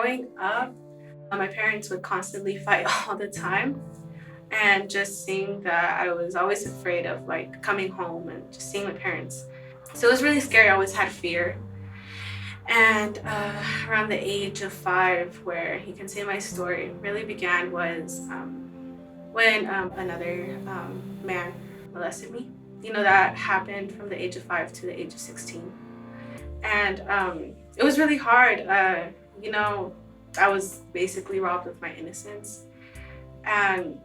Growing up, my parents would constantly fight all the time. And just seeing that, I was always afraid of like coming home and just seeing my parents. So it was really scary. I always had fear. And around the age of 5, where you can see my story really began, was when another man molested me. That happened from the age of 5 to the age of 16. And it was really hard. I was basically robbed of my innocence. And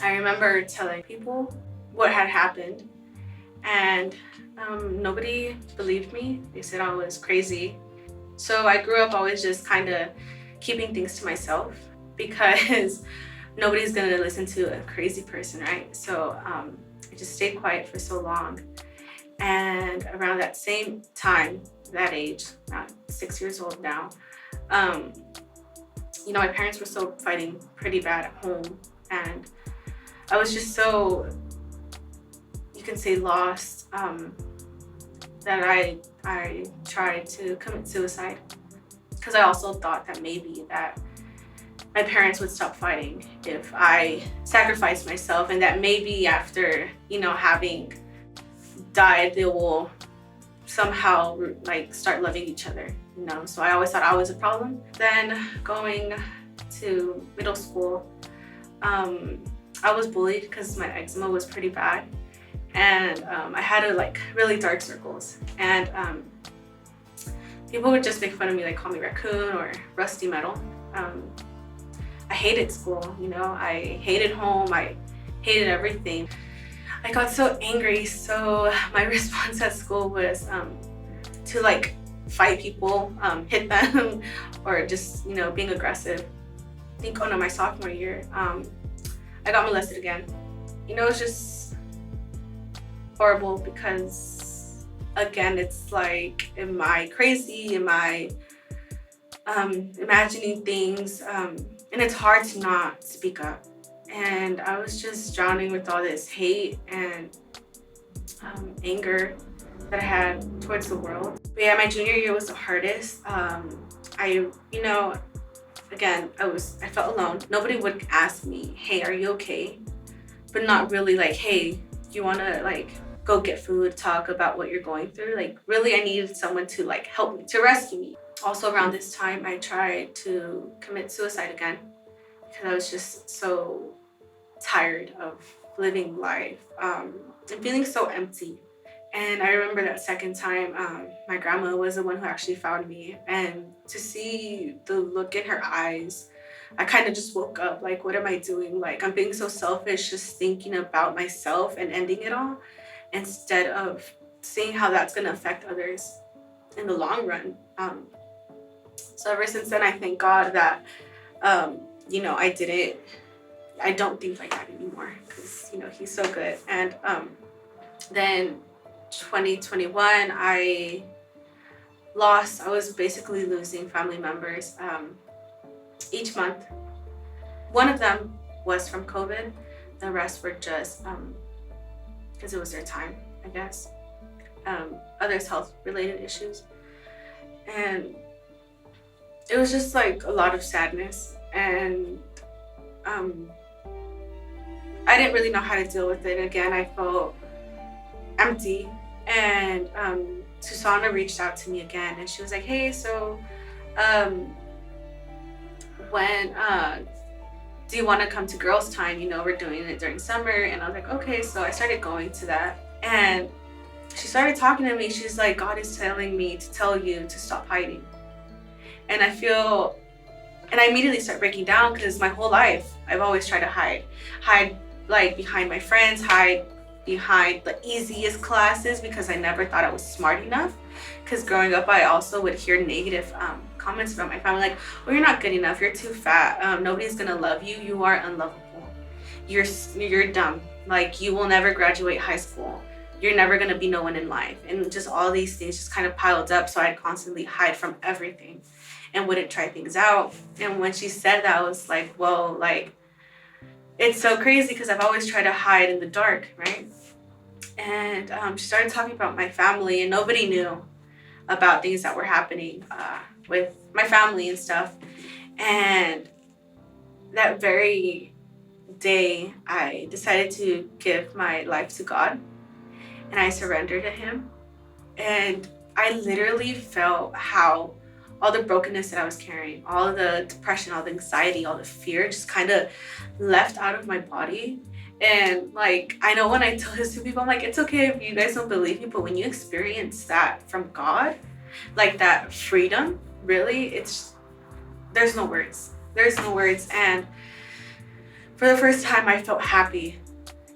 I remember telling people what had happened, and nobody believed me. They said I was crazy. So I grew up always just kind of keeping things to myself because nobody's gonna listen to a crazy person, right? So I just stayed quiet for so long. And around that same time, that age, not 6 years old now, my parents were still fighting pretty bad at home. And I was just so, you can say, lost, that I tried to commit suicide, because I also thought that maybe that my parents would stop fighting if I sacrificed myself, and that maybe after, having died, they will somehow like start loving each other, So I always thought I was a problem. Then going to middle school, I was bullied because my eczema was pretty bad, and I had really dark circles, and people would just make fun of me, like call me raccoon or rusty metal. I hated school, I hated home, I hated everything. I got so angry, so my response at school was to fight people, hit them, or just being aggressive. I think my sophomore year, I got molested again. It's just horrible because, again, it's like, am I crazy? Am I imagining things? And it's hard to not speak up. And I was just drowning with all this hate and anger that I had towards the world. But yeah, my junior year was the hardest. Again, I felt alone. Nobody would ask me, hey, are you okay? But not really like, hey, do you want to go get food, talk about what you're going through? Really, I needed someone to help me, to rescue me. Also around this time, I tried to commit suicide again because I was just so tired of living life and feeling so empty. And I remember that second time, my grandma was the one who actually found me. And to see the look in her eyes, I kind of just woke up. What am I doing? I'm being so selfish, just thinking about myself and ending it all, instead of seeing how that's going to affect others in the long run. So ever since then, I thank God that, I don't think like that anymore, because, he's so good. And then 2021, I was basically losing family members each month. One of them was from COVID. The rest were just because it was their time, I guess. Others health-related issues. And it was just a lot of sadness. And I didn't really know how to deal with it. Again, I felt empty. And Susanna reached out to me again, and she was like, hey, so when do you want to come to girls' time? We're doing it during summer. And I was like, okay. So I started going to that, and she started talking to me. She's like, God is telling me to tell you to stop hiding. And I immediately start breaking down, because my whole life I've always tried to hide behind my friends, hide behind the easiest classes, because I never thought I was smart enough. Because growing up, I also would hear negative comments about my family, like, well, you're not good enough, you're too fat, nobody's gonna love you, you are unlovable, you're dumb, you will never graduate high school, you're never gonna be no one in life. And just all these things just kind of piled up, so I'd constantly hide from everything and wouldn't try things out. And when she said that, I was like, whoa, it's so crazy, because I've always tried to hide in the dark, right? And she started talking about my family, and nobody knew about things that were happening with my family and stuff. And that very day, I decided to give my life to God and I surrendered to Him. And I literally felt how all the brokenness that I was carrying, all the depression, all the anxiety, all the fear just kind of left out of my body. And like, I know when I tell this to people, I'm like, it's okay if you guys don't believe me, but when you experience that from God, like that freedom, really, there's no words. There's no words. And for the first time, I felt happy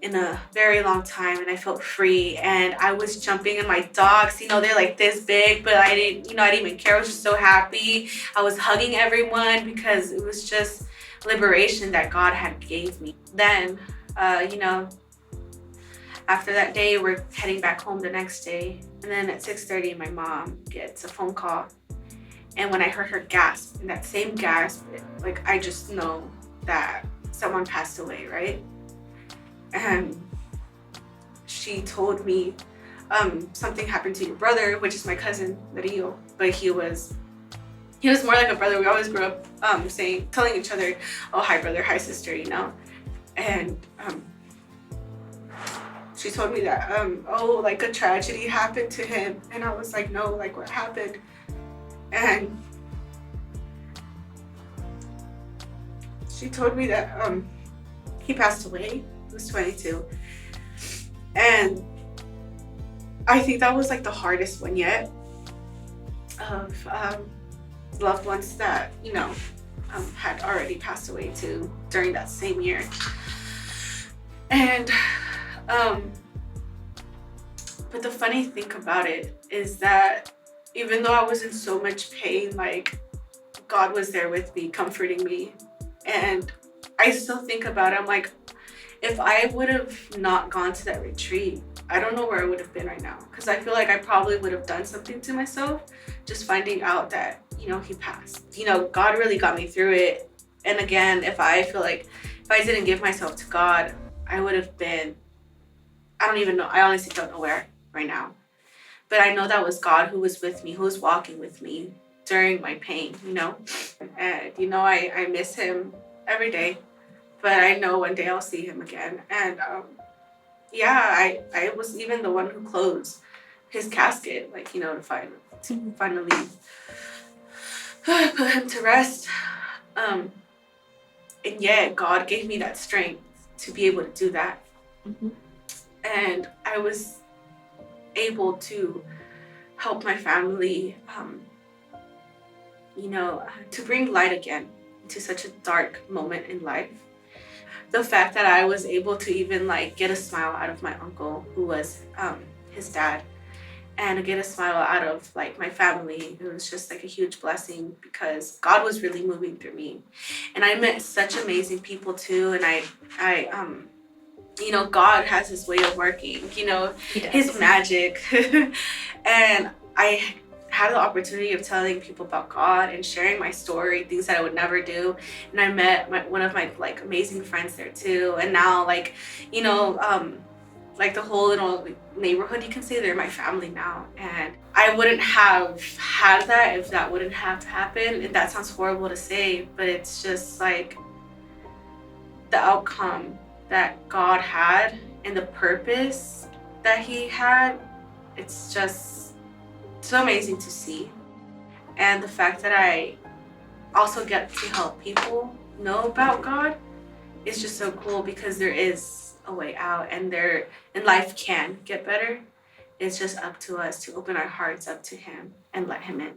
in a very long time, and I felt free, and I was jumping, and my dogs, they're like this big, but I didn't even care. I was just so happy. I was hugging everyone because it was just liberation that God had gave me. Then, after that day, we're heading back home the next day, and then at 6:30, my mom gets a phone call, and when I heard her gasp, and that same gasp, like I just know that someone passed away, right? And she told me, something happened to your brother, which is my cousin, Dario. But he was more like a brother. We always grew up telling each other, oh, hi brother, hi sister, And she told me that, oh, like a tragedy happened to him. And I was like, no, like what happened? And she told me that he passed away. He was 22. And I think that was like the hardest one yet of loved ones that, had already passed away too during that same year. And, but the funny thing about it is that even though I was in so much pain, like God was there with me, comforting me. And I still think about it. I'm like, if I would have not gone to that retreat, I don't know where I would have been right now. Because I feel like I probably would have done something to myself just finding out that, he passed. God really got me through it. And again, if I didn't give myself to God, I would have been, I don't even know. I honestly don't know where right now. But I know that was God who was with me, who was walking with me during my pain, And, I miss him every day. But I know one day I'll see him again. And I was even the one who closed his casket, like, to finally put him to rest. And yet God gave me that strength to be able to do that. Mm-hmm. And I was able to help my family, to bring light again to such a dark moment in life. The fact that I was able to even get a smile out of my uncle, who was his dad, and to get a smile out of my family, it was just a huge blessing because God was really moving through me. And I met such amazing people too. And I God has his way of working, his magic. And I had the opportunity of telling people about God and sharing my story, things that I would never do. And I met one of my amazing friends there too. And now the whole little neighborhood, you can say they're my family now. And I wouldn't have had that if that wouldn't have happened. And that sounds horrible to say, but it's just the outcome that God had and the purpose that he had. It's just so amazing to see. And the fact that I also get to help people know about God is just so cool because there is a way out and life can get better. It's just up to us to open our hearts up to him and let him in.